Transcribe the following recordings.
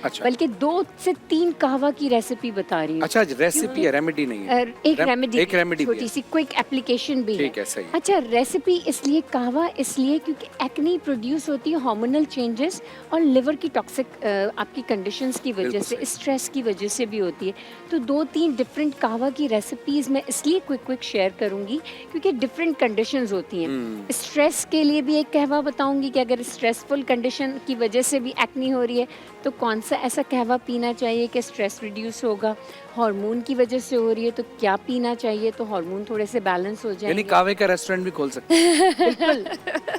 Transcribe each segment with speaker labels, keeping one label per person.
Speaker 1: अच्छा।
Speaker 2: बल्कि 2 से 3 कहवा की रेसिपी बता रही हूँ।
Speaker 1: अच्छा, रेसिपी है, रेमेडी नहीं है।
Speaker 2: एक रेमेडी,
Speaker 1: एक रेमेडी भी
Speaker 2: छोटी
Speaker 1: है।
Speaker 2: सी क्विक एप्लीकेशन भी
Speaker 1: ठीक है, सही है।
Speaker 2: अच्छा, रेसिपी इसलिए कहवा इसलिए क्योंकि एक्ने प्रोड्यूस होती है हार्मोनल चेंजेस और लिवर की टॉक्सिक आपकी कंडीशंस की वजह
Speaker 1: बिल्कुल
Speaker 2: से,
Speaker 1: सही।
Speaker 2: स्ट्रेस की वजह से भी होती है। तो 2-3 डिफरेंट कहवा की रेसिपीज़ मैं इसलिए क्विक शेयर करूँगी क्योंकि डिफरेंट कंडीशंस होती हैं। स्ट्रेस के लिए भी एक कहवा बताऊँगी कि अगर स्ट्रेसफुल कंडीशन की वजह से भी एक्ने हो रही है तो कौन सा ऐसा कहवा पीना चाहिए कि स्ट्रेस रिड्यूस होगा। हार्मोन की वजह से हो रही है तो क्या पीना चाहिए तो हार्मोन थोड़े से बैलेंस हो
Speaker 1: यानी
Speaker 2: जाएंगे।
Speaker 1: कावे का रेस्टोरेंट भी खोल सकते हैं।
Speaker 2: बिल्कुल।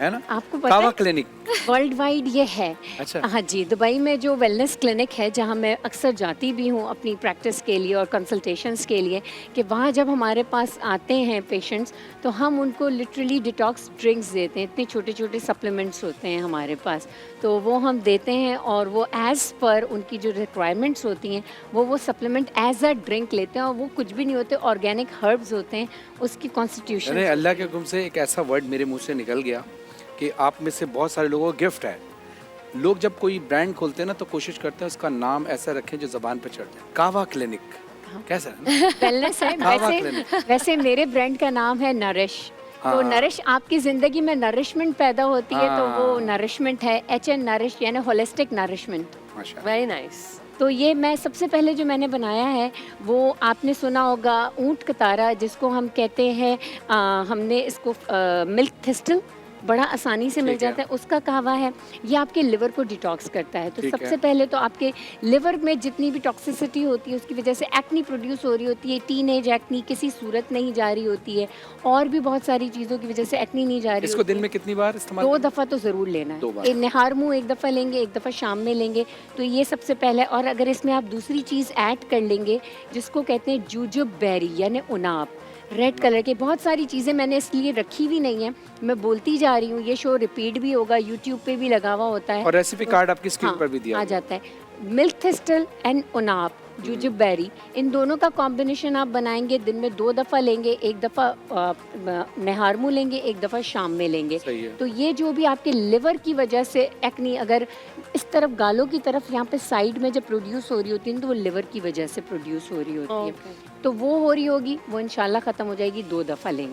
Speaker 1: है ना?
Speaker 2: आपको पता
Speaker 1: कावा
Speaker 2: है
Speaker 1: क्लिनिक।
Speaker 2: वर्ल्ड वाइड ये है।
Speaker 1: अच्छा।
Speaker 2: हाँ जी, दुबई में जो वेलनेस क्लिनिक है जहाँ मैं अक्सर जाती भी हूँ अपनी प्रैक्टिस के लिए और कंसल्टेशंस के लिए, कि वहाँ जब हमारे पास आते हैं पेशेंट्स तो हम उनको लिटरली डिटॉक्स ड्रिंक्स देते हैं। इतने छोटे छोटे सप्लीमेंट्स होते हैं हमारे पास, तो वो हम देते हैं और वो एज़ पर उनकी जो रिक्वायरमेंट्स होती हैं वो सप्लीमेंट एज अ ड्रिंक लेते हैं और वो कुछ भी नहीं होते, ऑर्गेनिक हर्ब्स होते हैं, उसकी कॉन्स्टिट्यूशन।
Speaker 1: अरे अल्लाह के हुक्म से एक ऐसा वर्ड मेरे मुंह से निकल गया कि आप में से बहुत सारे लोगों को गिफ्ट है। लोग जब कोई ब्रांड खोलते हैं ना तो कोशिश करते हैं उसका नाम ऐसा रखें जो जबान पे चढ़ जाए। कावा क्लिनिक। कैसा है?
Speaker 2: वेलनेस है।
Speaker 1: कावा
Speaker 2: वैसे
Speaker 1: क्लिनिक।
Speaker 2: वैसे मेरे ब्रांड का नाम है नरिश। तो
Speaker 1: हाँ।
Speaker 2: नरिश, आपकी ज़िंदगी में नरिशमेंट पैदा होती है तो वो
Speaker 1: हाँ।
Speaker 2: नरिशमेंट है, HN नरिश यानी होलिस्टिक नरिशमेंट।
Speaker 1: माशा।
Speaker 3: Very nice.
Speaker 2: तो ये मैं सबसे पहले जो मैंने बनाया है वो आपने सुना होगा ऊंट कतारा, जिसको हम कहते हैं हमने इसको मिल्क थिस्टल बड़ा आसानी से मिल
Speaker 1: ठीक है।
Speaker 2: जाता है, उसका कहवा है। ये आपके लिवर को डिटॉक्स करता है। तो
Speaker 1: ठीक
Speaker 2: सबसे
Speaker 1: है।
Speaker 2: पहले तो आपके लिवर में जितनी भी टॉक्सिसिटी होती है उसकी वजह से एक्नी प्रोड्यूस हो रही होती है, टीनेज एक्नी किसी सूरत नहीं जा रही होती है, और भी बहुत सारी चीज़ों की वजह से एक्नी नहीं जा रही
Speaker 1: इसको
Speaker 2: होती
Speaker 1: दिन
Speaker 2: है।
Speaker 1: में कितनी बार इस्तेमाल
Speaker 2: 2
Speaker 1: करना?
Speaker 2: दफ़ा तो ज़रूर लेना है।
Speaker 1: 2 बार।
Speaker 2: नहार मुँह 1 दफ़ा लेंगे, 1 दफ़ा शाम में लेंगे। तो ये सबसे पहले, और अगर इसमें आप दूसरी चीज़ ऐड कर लेंगे जिसको कहते हैं जूजुब बेरी यानी उनाब, रेड कलर के, बहुत सारी चीज़ें मैंने इसलिए रखी भी नहीं है, मैं बोलती जा रही हूँ। ये शो रिपीट भी होगा, यूट्यूब पे भी लगा हुआ होता है
Speaker 1: और रेसिपी कार्ड आपकी स्क्रीन
Speaker 2: हाँ,
Speaker 1: पर भी दिया
Speaker 2: आ
Speaker 1: हुआ है।
Speaker 2: जाता है। मिल्क थिस्टल एंड उनाब, जूजुब बेरी, इन दोनों का कॉम्बिनेशन आप बनाएंगे। दिन में 2 दफ़ा लेंगे, 1 दफ़ा नहार मुँह लेंगे, 1 दफ़ा शाम में लेंगे।
Speaker 1: सही है।
Speaker 2: तो ये जो भी आपके लिवर की वजह से एक्नी, अगर इस तरफ गालों की तरफ यहाँ पे साइड में जब प्रोड्यूस हो रही होती है तो वो लिवर की वजह से प्रोड्यूस हो रही होती है। तो वो हो रही होगी, वो इंशाल्लाह ख़त्म हो जाएगी 2 दफ़ा लेंगे